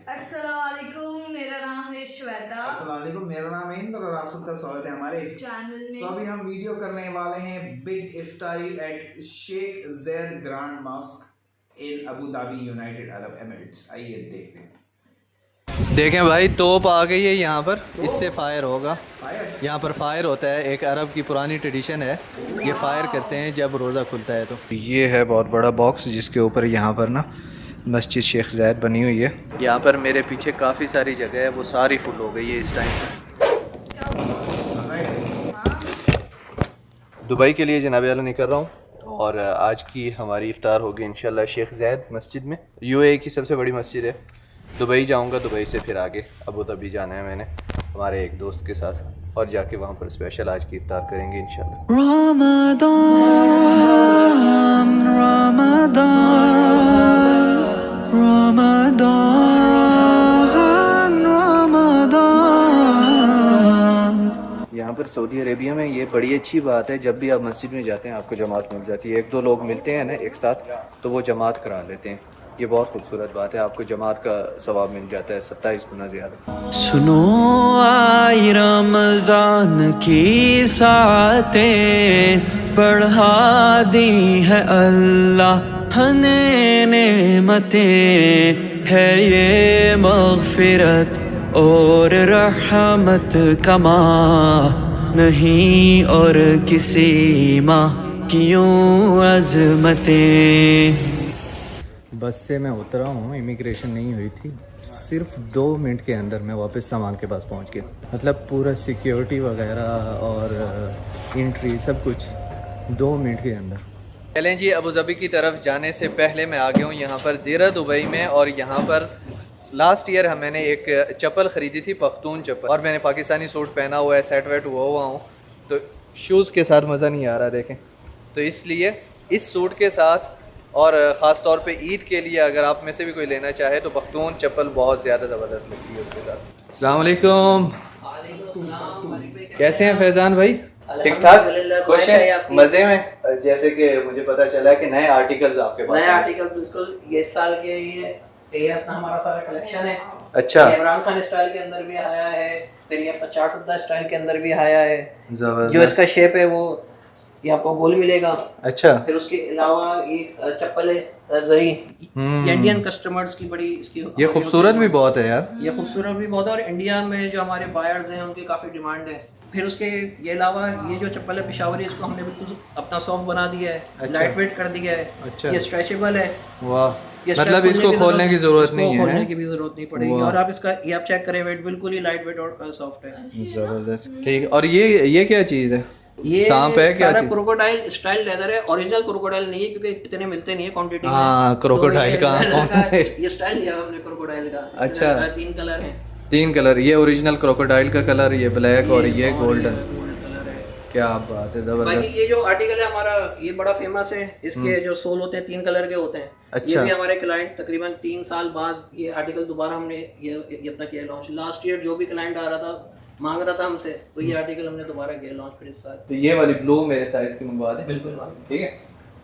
अस्सलामुअलैकुम, मेरा नाम है श्वेता। अस्सलामुअलैकुम, मेरा नाम है इंद्र और आप सबका स्वागत है हमारे चैनल में। अभी हम वीडियो करने वाले हैं big iftari at Sheikh Zayed Grand Mosque in Abu Dhabi, United Arab Emirates. आइए देखते हैं। देखें भाई, तोप आ गई है यहाँ पर, इससे फायर होगा। फायर यहाँ पर फायर होता है, एक अरब की पुरानी ट्रेडिशन है, ये फायर करते हैं जब रोज़ा खुलता है। तो ये है बहुत बड़ा बॉक्स जिसके ऊपर यहाँ पर ना मस्जिद शेख ज़ैद बनी हुई है। यहाँ पर मेरे पीछे काफ़ी सारी जगह है, वो सारी फुल हो गई है इस टाइम। दुबई के लिए जनाब आला निकल रहा हूँ और आज की हमारी इफ्तार होगी इंशाल्लाह शेख ज़ैद मस्जिद में। यूएई की सबसे बड़ी मस्जिद है। दुबई जाऊँगा, दुबई से फिर आगे अबू धाबी जाना है मैंने हमारे एक दोस्त के साथ, और जाके वहाँ पर स्पेशल आज की इफ्तार करेंगे इंशाल्लाह। यहाँ पर सऊदी अरेबिया में ये बड़ी अच्छी बात है, जब भी आप मस्जिद में जाते हैं आपको जमात मिल जाती है। एक दो लोग मिलते हैं ना एक साथ, तो वो जमात करा लेते हैं। ये बहुत खूबसूरत बात है, आपको जमात का सवाब मिल जाता है 27 गुना ज़्यादा। सुनो आई रमज़ान की सातें बढ़ा दी है अल्लाह ने नेमतें, है ये मग़फ़िरत और रहमत का माह नहीं और किसी माह की यूं अज़मतें। बस से मैं उतरा हूँ, इमिग्रेशन नहीं हुई थी, सिर्फ 2 मिनट के अंदर मैं वापस सामान के पास पहुँच गया। मतलब पूरा सिक्योरिटी वगैरह और एंट्री सब कुछ 2 मिनट के अंदर। चलें जी, अबू धाबी की तरफ जाने से पहले मैं आ गया हूँ यहाँ पर देरा दुबई में। और यहाँ पर लास्ट ईयर मैंने एक चप्पल ख़रीदी थी, पख्तून चप्पल, और मैंने पाकिस्तानी सूट पहना हुआ है, सेट वेट हुआ हूँ, तो शूज़ के साथ मज़ा नहीं आ रहा देखें। तो इसलिए इस सूट के साथ और ख़ास तौर पे ईद के लिए अगर आप में से भी कोई लेना चाहे तो पख्तून चप्पल बहुत ज़्यादा ज़बरदस्त लगती है उसके साथ। अस्सलाम वालेकुम, कैसे हैं फैज़ान भाई? ठीक ठाक, खुश हैं, मज़े में? जैसे कि मुझे पता चला कि नए आर्टिकल्स आपके पास, नए आर्टिकल बिल्कुल ये साल के ये अपना हमारा सारा कलेक्शन है। अच्छा, इमरान खान स्टाइल के अंदर भी आया है, फिर ये 50 स्टाइल के अंदर भी आया है। ज़बरदस्त। जो इसका शेप है वो ये आपको गोल मिलेगा। अच्छा, फिर उसके अलावा एक चप्पल है जरी, इंडियन कस्टमर्स की बड़ी इसकी ये खूबसूरत भी बहुत है यार। ये खूबसूरत भी बहुत है और इंडिया में जो हमारे बायर्स हैं उनकी काफ़ी डिमांड है। फिर उसके ये अलावा ये जो चप्पल है पेशावरी, इसको हमने बिल्कुल अपना सॉफ्ट बना दिया है। अच्छा। लाइट वेट कर दिया है। अच्छा। ये स्ट्रेचेबल है। वाह, मतलब इसको खोलने की ज़रूरत नहीं है, खोलने की भी ज़रूरत नहीं पड़ेगी। और आप इसका ये आप चेक करें, वेट बिल्कुल ही लाइट वेट और सॉफ्ट है। ज़बरदस्त, ठीक। और ये क्या चीज़ है? ये सांप है क्या? सारा क्रोकोडाइल स्टाइल लेदर है, ओरिजिनल क्रोकोडाइल नहीं है क्योंकि इतने मिलते नहीं है क्वांटिटी में। हाँ, क्रोकोडाइल का ये स्टाइल लिया हमने क्रोकोडाइल का। अच्छा, 3 कलर हैं। 3 कलर, ये ओरिजिनल क्रोकोडाइल का कलर, ये ब्लैक और ये गोल्डन। क्या बात है, जबरदस्त। बाकी ये जो आर्टिकल है हमारा ये बड़ा फेमस है। इसके जो सोल होते हैं 3 कलर के होते हैं। अच्छा। ये भी हमारे क्लाइंट्स तकरीबन 3 साल बाद ये आर्टिकल दोबारा हमने ये अपना किया लॉन्च। लास्ट ईयर जो भी क्लाइंट आ रहा था मांग रहा था हमसे, तो ये आर्टिकल हमने दोबारा किया लॉन्च फिर इस साल। तो ये वाली ब्लू मेरे साइज की मंगवा दें। बिल्कुल ठीक है,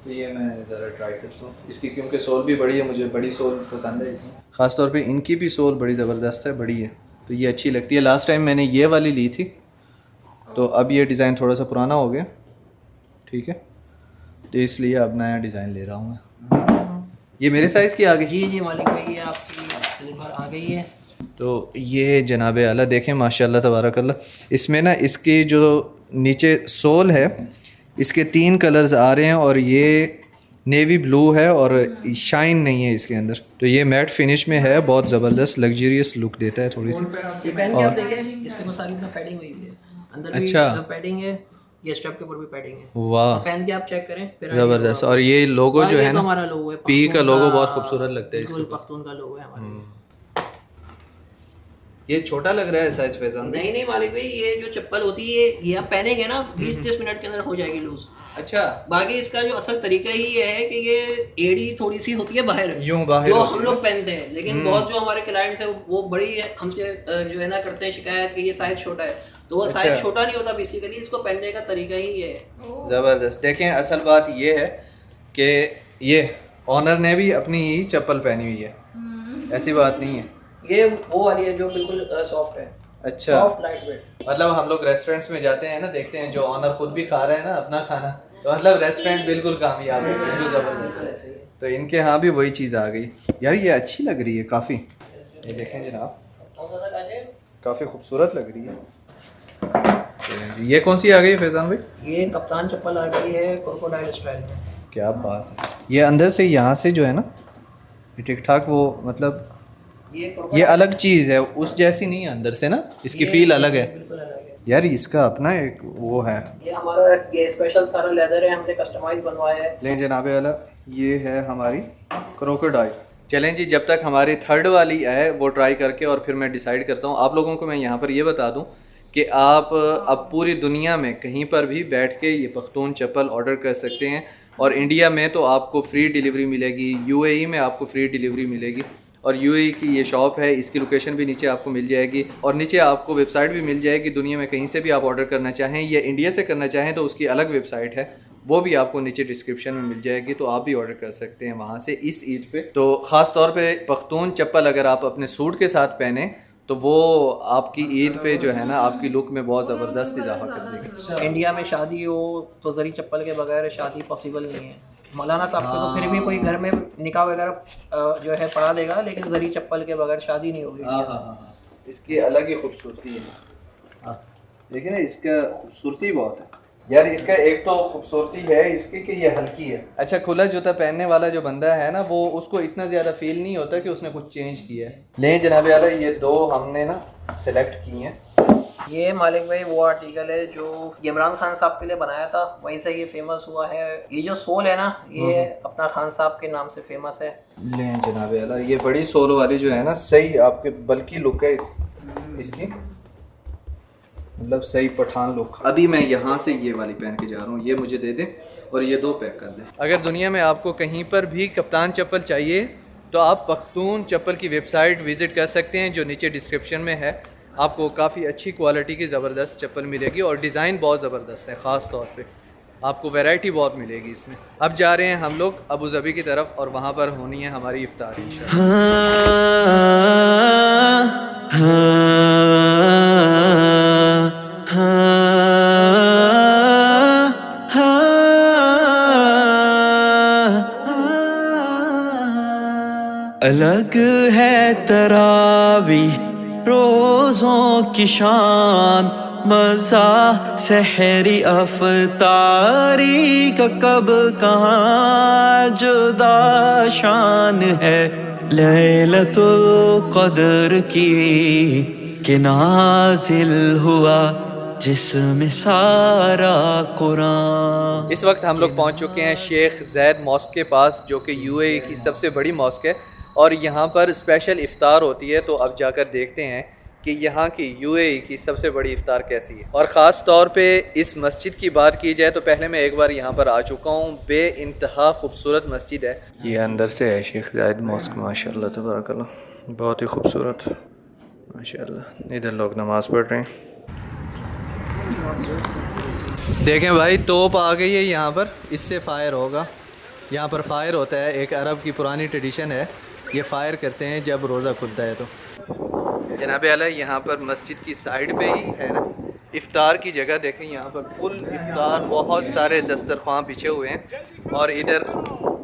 तो ये मैं ज़रा ट्राई करता हूँ इसकी, क्योंकि सोल भी बड़ी है, मुझे बड़ी सोल पसंद है इसमें। ख़ास तौर पे इनकी भी सोल बड़ी ज़बरदस्त है, बड़ी है, तो ये अच्छी लगती है। लास्ट टाइम मैंने ये वाली ली थी, तो अब ये डिज़ाइन थोड़ा सा पुराना हो गया, ठीक है, तो इसलिए अब नया डिज़ाइन ले रहा हूँ मैं। ये मेरे साइज़ की आ गई। जी मालिक भाई, ये आपकी स्लीपर आ गई है। तो ये जनाब आला देखें, माशाल्लाह तबारकल्लाह, इसमें ना इसकी जो नीचे सोल है इसके 3 कलर्स आ रहे हैं, और ये नेवी ब्लू है और शाइन नहीं है इसके अंदर। तो ये मैट फिनिश में है, बहुत ज़बरदस्त लग्जरियस लुक देता है थोड़ी सी। ये पहन के आप देखें, इसके ऊपर सारी पैडिंग हुई है, अंदर भी अच्छा, पैडिंग है, ये स्टेप के ऊपर भी पैडिंग है। वाह, पहन के आप चेक करें, ज़बरदस्त। और ये लोगो जो है ना, हमारा लोगो है, पी का लोगो बहुत खूबसूरत लगता है इसको। पख्तून का लोगो है हमारा। ये छोटा लग रहा है साइज फैजान? नहीं मालिक भाई, ये जो चप्पल होती है ये आप पहनेंगे ना 20-30 मिनट के अंदर हो जाएगी लूज। अच्छा, बाकी इसका जो असल तरीका ही ये है कि ये एड़ी थोड़ी सी होती है बाहर, यूं बाहर जो हम लोग पहनते हैं, लेकिन बहुत जो हमारे क्लाइंट्स है वो बड़ी हमसे जो है ना करते हैं शिकायत कि ये साइज छोटा है, तो वो साइज छोटा नहीं होता, बेसिकली इसको पहनने का तरीका ही ये है। ज़बरदस्त। देखें, असल बात ये है कि ये ऑनर ने भी अपनी ही चप्पल पहनी हुई है, ऐसी बात नहीं है। ये वो वाली है जो बिल्कुल सॉफ्ट है, अच्छा, सॉफ्ट लाइट वेट। मतलब हम लोग रेस्टोरेंट्स में जाते हैं ना, देखते हैं जो ऑनर खुद भी खा रहे हैं ना अपना खाना, तो मतलब रेस्टोरेंट बिल्कुल कामयाब है, बिल्कुल ज़बरदस्त है। तो इनके यहाँ भी वही चीज़ आ गई यार, ये अच्छी लग रही है काफ़ी। ये देखें जनाब, काफ़ी खूबसूरत लग रही है। ये कौन सी आ गई फैजान भाई? ये कप्तान चप्पल आ गई है क्रोकोडाइल स्टाइल में। क्या बात है, ये अंदर से यहाँ से जो है ना ये ठीक ठाक, वो मतलब ये अलग चीज़ है, उस जैसी नहीं है अंदर से ना, इसकी फील अलग है। बिल्कुल अलग है यार इसका अपना एक वो है। ये हमारा ये स्पेशल सारा लेदर है, हमने कस्टमाइज बनवाया है। लें जनाब आला, ये है हमारी क्रोकोडाइल। चलें जी, जब तक हमारी थर्ड वाली है वो ट्राई करके और फिर मैं डिसाइड करता हूँ। आप लोगों को मैं यहाँ पर ये बता दूँ कि आप अब पूरी दुनिया में कहीं पर भी बैठ के ये पख्तून चप्पल ऑर्डर कर सकते हैं, और इंडिया में तो आपको फ्री डिलीवरी मिलेगी, यूएई में आपको फ्री डिलीवरी मिलेगी, और यूएई की ये शॉप है, इसकी लोकेशन भी नीचे आपको मिल जाएगी, और नीचे आपको वेबसाइट भी मिल जाएगी। दुनिया में कहीं से भी आप ऑर्डर करना चाहें या इंडिया से करना चाहें तो उसकी अलग वेबसाइट है, वो भी आपको नीचे डिस्क्रिप्शन में मिल जाएगी, तो आप भी ऑर्डर कर सकते हैं वहाँ से इस ईद पे। तो ख़ास तौर पे पख्तून चप्पल अगर आप अपने सूट के साथ पहने तो वो आपकी ईद पे जो है ना आपकी लुक में बहुत ज़बरदस्त इजाफा कर देगी। इंडिया में शादी हो तो जरी चप्पल के बगैर शादी पॉसिबल नहीं है। मौलाना साहब को तो फिर भी कोई घर में निकाह वगैरह जो है पढ़ा देगा, लेकिन जरी चप्पल के बगैर शादी नहीं होगी। हाँ, इसकी अलग ही खूबसूरती है। देखिए ना, इसका खूबसूरती बहुत है यार। इसका एक तो खूबसूरती है इसकी कि ये हल्की है। अच्छा, खुला जूता पहनने वाला जो बंदा है ना, वो उसको इतना ज़्यादा फील नहीं होता कि उसने कुछ चेंज किया है। लें जनाब आला, ये दो हमने ना सेलेक्ट किए हैं। ये मालिक भाई वो आर्टिकल है जो इमरान खान साहब के लिए बनाया था, वहीं से ये फेमस हुआ है। ये जो सोल है ना, ये अपना खान साहब के नाम से फेमस है। लें जनाब आला, ये बड़ी सोल वाली जो है ना, सही आपके बल्कि लुक है इसकी, मतलब सही पठान लुक। अभी मैं यहाँ से ये वाली पहन के जा रहा हूँ, ये मुझे दे दें और ये दो पैक कर दें। अगर दुनिया में आपको कहीं पर भी कप्तान चप्पल चाहिए तो आप पख्तून चप्पल की वेबसाइट विज़िट कर सकते हैं जो नीचे डिस्क्रिप्शन में है। आपको काफ़ी अच्छी क्वालिटी की ज़बरदस्त चप्पल मिलेगी और डिज़ाइन बहुत ज़बरदस्त है, ख़ास तौर पे आपको वैरायटी बहुत मिलेगी इसमें। अब जा रहे हैं हम लोग अबू धाबी की तरफ और वहाँ पर होनी है हमारी इफ्तार इंशाअल्लाह। अलग है तरावी रोज़ों की शान, मज़ा सहरी अफ्तारी का कब कहाँ जुदा शान है। लैलतुल क़द्र की कि नाज़िल हुआ जिसमें सारा कुरान। इस वक्त हम लोग पहुंच चुके हैं शेख ज़ैद मॉस्क के पास, जो कि यूएई की सबसे बड़ी मॉस्क है और यहाँ पर स्पेशल इफ्तार होती है। तो अब जाकर देखते हैं कि यहाँ की यूएई की सबसे बड़ी इफ्तार कैसी है। और ख़ास तौर पे इस मस्जिद की बात की जाए तो पहले मैं एक बार यहाँ पर आ चुका हूँ, बेइंतहा खूबसूरत मस्जिद है। ये अंदर से है शेख ज़ैद मॉस्क, माशाल्लाह तबारकल्लाह, बहुत ही खूबसूरत माशाल्लाह। इधर लोग नमाज़ पढ़ रहे हैं। देखें भाई, तोप आ गई है यहाँ पर, इससे फ़ायर होगा। यहाँ पर फ़ायर होता है, एक अरब की पुरानी ट्रेडिशन है, ये फ़ायर करते हैं जब रोज़ा खुलता है। तो जनाब आला, यहाँ पर मस्जिद की साइड पे ही है ना इफ़्तार की जगह। देखें यहाँ पर फुल इफ़्तार, बहुत सारे दस्तरख्वां बिछे हुए हैं और इधर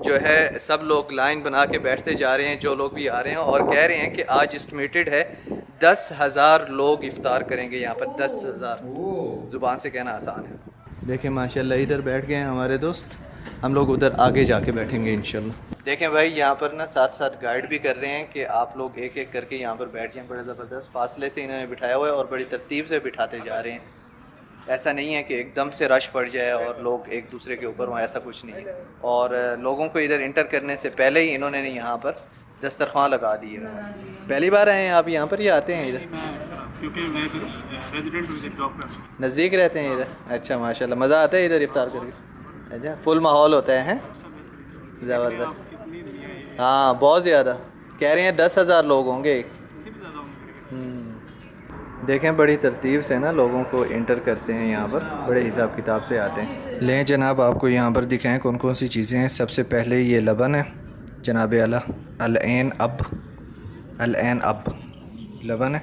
जो है सब लोग लाइन बना के बैठते जा रहे हैं, जो लोग भी आ रहे हैं, और कह रहे हैं कि आज एस्टिमेटेड है 10,000 लोग इफ़्तार करेंगे यहाँ पर। 10,000 ज़ुबान से कहना आसान है। देखें माशाल्लाह, इधर बैठ गए हैं हमारे दोस्त, हम लोग उधर आगे जाके बैठेंगे इंशाल्लाह। देखें भाई, यहाँ पर ना साथ साथ गाइड भी कर रहे हैं कि आप लोग एक एक करके यहाँ पर बैठ जाएं। बड़े ज़बरदस्त फासले से इन्होंने बिठाया हुआ है और बड़ी तरतीब से बिठाते जा रहे हैं। ऐसा नहीं है कि एकदम से रश पड़ जाए और लोग एक दूसरे के ऊपर हों, ऐसा कुछ नहीं है। और लोगों को इधर इंटर करने से पहले ही इन्होंने यहाँ पर दस्तरख्वां लगा दी है। पहली बार आए हैं आप यहाँ पर, या आते हैं इधर? क्योंकि मैं रेजिडेंट हूँ, जॉब करता हूँ। नज़दीक रहते हैं इधर? अच्छा माशाल्लाह, मज़ा आता है इधर इफ्तार करके? अच्छा, फुल माहौल होता है, हैं? ज़बरदस्त। हाँ, बहुत ज़्यादा कह रहे हैं 10,000 लोग होंगे। देखें बड़ी तरतीब से ना लोगों को इंटर करते हैं यहाँ पर, बड़े हिसाब किताब से आते हैं। लें जनाब, आपको यहाँ पर दिखाएं कौन कौन सी चीज़ें हैं। सबसे पहले ये लबन है जनाब आला, अल-ऐन अब लबन है,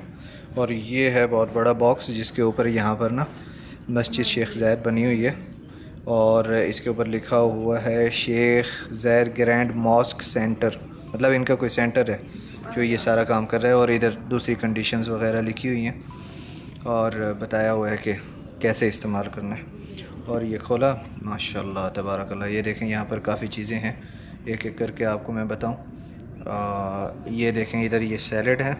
और ये है बहुत बड़ा बॉक्स जिसके ऊपर यहाँ पर ना मस्जिद शेख ज़ैद बनी हुई है, और इसके ऊपर लिखा हुआ है शेख ज़ैद ग्रैंड मॉस्क सेंटर, मतलब इनका कोई सेंटर है जो ये सारा काम कर रहा है। और इधर दूसरी कंडीशंस वगैरह लिखी हुई हैं और बताया हुआ है कि कैसे इस्तेमाल करना है। और ये खोला, माशाल्लाह तबारकल्लाह, ये देखें यहाँ पर काफ़ी चीज़ें हैं, एक एक करके आपको मैं बताऊँ। ये देखें इधर ये सैलड है,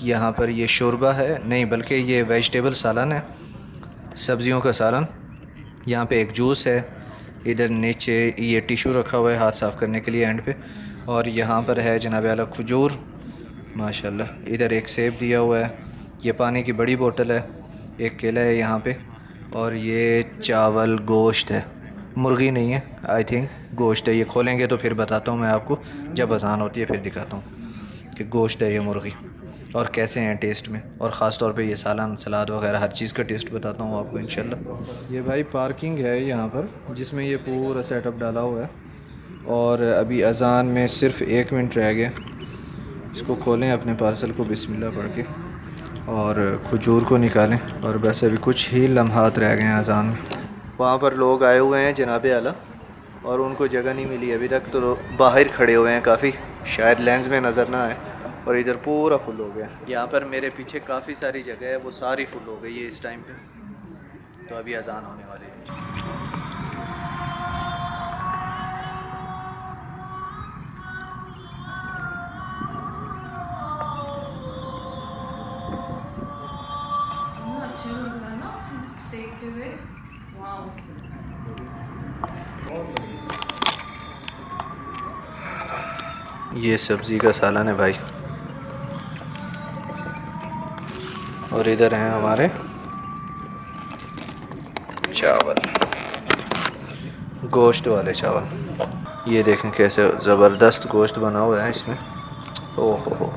यहाँ पर ये शोरबा है, नहीं बल्कि ये वेजिटेबल सालन है, सब्ज़ियों का सालन। यहाँ पे एक जूस है, इधर नीचे ये टिशू रखा हुआ है हाथ साफ़ करने के लिए एंड पे, और यहाँ पर है जनाब आला खजूर माशाल्लाह। इधर एक सेब दिया हुआ है, ये पानी की बड़ी बोतल है, एक केला है यहाँ पे, और ये चावल गोश्त है, मुर्गी नहीं है आई थिंक, गोश्त है। ये खोलेंगे तो फिर बताता हूँ मैं आपको, जब अज़ान होती है फिर दिखाता हूँ कि गोश्त है ये मुर्गी, और कैसे हैं टेस्ट में, और ख़ास तौर पे ये सालन सलाद वगैरह हर चीज़ का टेस्ट बताता हूँ आपको इंशाल्लाह। ये भाई पार्किंग है यहाँ पर जिसमें ये पूरा सेटअप डाला हुआ है, और अभी अज़ान में सिर्फ 1 मिनट रह गया। इसको खोलें अपने पार्सल को बिस्मिल्लाह पढ़ के, और खजूर को निकालें, और बस अभी कुछ ही लम्हात रह गए हैं अज़ान में। वहाँ पर लोग आए हुए हैं जनाब आला, और उनको जगह नहीं मिली अभी तक, तो बाहर खड़े हुए हैं काफ़ी, शायद लेंस में नज़र ना आए, और इधर पूरा फुल हो गया। यहाँ पर मेरे पीछे काफ़ी सारी जगह है, वो सारी फुल हो गई है इस टाइम पे, तो अभी अज़ान होने वाली है। अच्छा लग रहा है ना देखते हुए। वाओ, ये सब्ज़ी का सालन है भाई, और इधर हैं हमारे चावल, गोश्त वाले चावल। ये देखें कैसे ज़बरदस्त गोश्त बना हुआ है इसमें, ओह हो,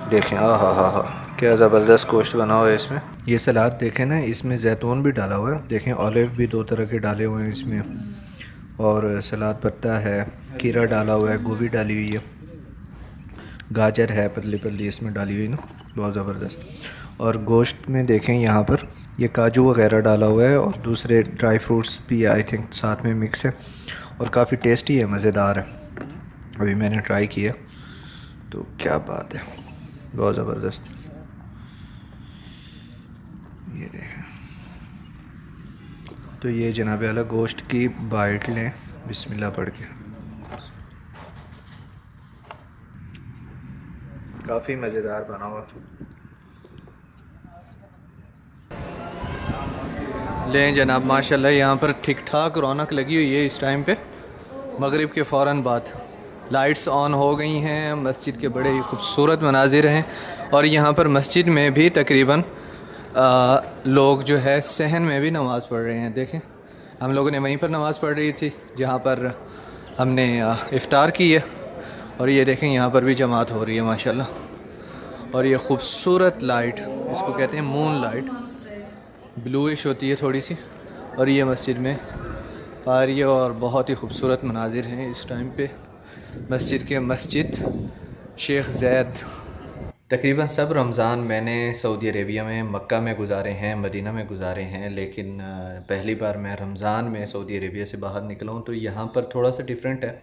देखें आ हा क्या ज़बरदस्त गोश्त बना हुआ है इसमें। ये सलाद देखें ना, इसमें जैतून भी डाला हुआ है, देखें ऑलिव भी 2 तरह के डाले हुए हैं इसमें, और सलाद पत्ता है, खीरा डाला हुआ है, गोभी डाली हुई है, गाजर है पतली पतली इसमें डाली हुई ना, बहुत ज़बरदस्त। और गोश्त में देखें यहाँ पर ये काजू वगैरह डाला हुआ है, और दूसरे ड्राई फ्रूट्स भी आई थिंक साथ में मिक्स है, और काफ़ी टेस्टी है, मज़ेदार है। अभी मैंने ट्राई किया तो क्या बात है, बहुत ज़बरदस्त। ये देखें, तो ये जनाब आला गोश्त की बाइट लें बिस्मिल्लाह पढ़ के, काफ़ी मज़ेदार बना हुआ। लें जनाब माशाल्लाह, यहाँ पर ठीक ठाक रौनक लगी हुई है इस टाइम पे, मगरिब के फ़ौरन बाद लाइट्स ऑन हो गई हैं, मस्जिद के बड़े ही खूबसूरत मनाजिर हैं, और यहाँ पर मस्जिद में भी तकरीबन लोग जो है सहन में भी नमाज़ पढ़ रहे हैं। देखें, हम लोगों ने वहीं पर नमाज़ पढ़ रही थी जहाँ पर हमने इफ़्तार की है, और ये देखें यहाँ पर भी जमात हो रही है माशाल्लाह। और ये खूबसूरत लाइट, इसको कहते हैं मून लाइट, ब्लूइश होती है थोड़ी सी, और ये मस्जिद में आ रही है, और बहुत ही खूबसूरत मनाजिर हैं इस टाइम पे मस्जिद शेख ज़ैद। तकरीबन सब रमज़ान मैंने सऊदी अरेबिया में मक्का में गुज़ारे हैं, मदीना में गुज़ारे हैं, लेकिन पहली बार मैं रमज़ान में सऊदी अरेबिया से बाहर निकला हूँ, तो यहाँ पर थोड़ा सा डिफरेंट है।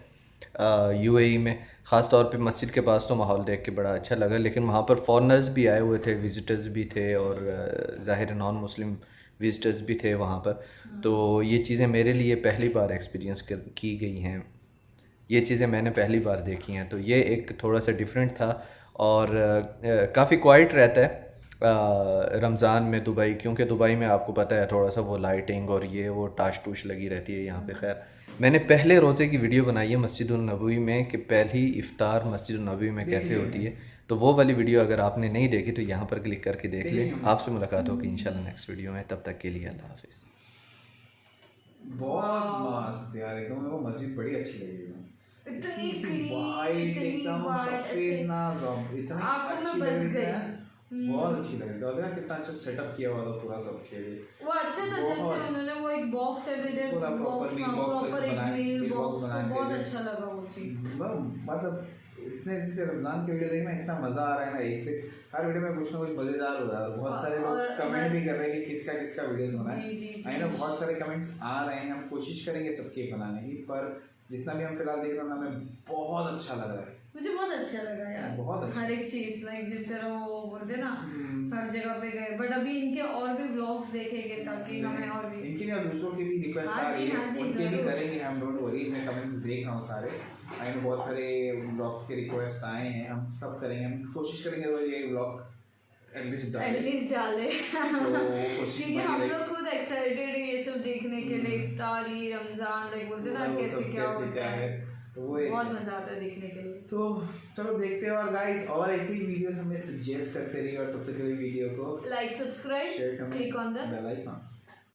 यूएई में ख़ास तौर पे मस्जिद के पास तो माहौल देख के बड़ा अच्छा लगा, लेकिन वहाँ पर फॉरेनर्स भी आए हुए थे, विज़िटर्स भी थे, और ज़ाहिर नॉन मुस्लिम विज़िटर्स भी थे वहाँ पर। तो ये चीज़ें मेरे लिए पहली बार एक्सपीरियंस की गई हैं, ये चीज़ें मैंने पहली बार देखी हैं, तो ये एक थोड़ा सा डिफरेंट था। और काफ़ी क्वाइट रहता है रमज़ान में दुबई, क्योंकि दुबई में आपको पता है थोड़ा सा वो लाइटिंग और ये वो टाश टूश लगी रहती है यहाँ पे। खैर, मैंने पहले रोज़े की वीडियो बनाई है मस्जिदुन नबवी में कि पहली इफ़्तार मस्जिदुन नबवी में कैसे होती है, तो वो वाली वीडियो अगर आपने नहीं देखी तो यहाँ पर क्लिक करके देख लें। आपसे मुलाकात होगी इंशाल्लाह नेक्स्ट वीडियो में, तब तक के लिए अल्लाह हाफिज़। बहुत मस्त यार, एकदम मेरे को मस्जिद बड़ी अच्छी लगी। इतनी वाइट एकदम सफेद ना, इतना अच्छी लग रही है, बहुत अच्छी लग रही है। देखा कितना अच्छा सेटअप किया हुआ था पूरा सब के लिए, वो अच्छा था। जैसे उन्होंने वो एक बॉक्स है विद पूरा प्रॉपर बॉक्स, मील बॉक्स प्रॉपर एक बनाया, मील मील बॉक्स बॉक्स, बनाया, बहुत अच्छा लगा वो चीज़। मतलब इतने दिन से रमजान की वीडियो देखना इतना मजा आ रहा है ना, एक से हर वीडियो में कुछ ना कुछ मजेदार हो रहा है और बहुत सारे लोग कमेंट भी कर रहे हैं कि किसका वीडियोस बना है। आई नो बहुत सारे कमेंट्स आ रहे हैं, हम कोशिश करेंगे सबके बनाने की, पर जितना भी हम फिलहाल देख रहे हैं ना हमें बहुत अच्छा लग रहा है। मुझे बहुत अच्छा लगा यार, बहुत अच्छा। हर एक चीज लाइक जिस तरह वो बोलते ना हर जगह पे गए, बट अभी इनके और भी व्लॉग्स देखेंगे ताकि हमें और भी इनकी और दूसरों की भी रिक्वेस्ट आ रही है, उनके भी करेंगे हम, डोंट वरी। मैं कमेंट्स देख रहा हूँ सारे, आई नो बहुत सारे व्लॉग्स के रिक्वेस्ट आए हैं, हम सब करेंगे, हम कोशिश करेंगे रोज ये व्लॉग एटलीस्ट डाले तो क्योंकि हम लोग खुद एक्साइटेड है ये सब देखने के लिए, इफ्तारी रमजान लाइक बोलते ना कैसे क्या होता है, तो वो बहुत मजा आता है देखने के लिए। तो चलो देखते हैं, और गाइस और ऐसी वीडियोस हमें सजेस्ट करते रहिए, और तब तक के लिए वीडियो को like subscribe share comment click on the bell icon.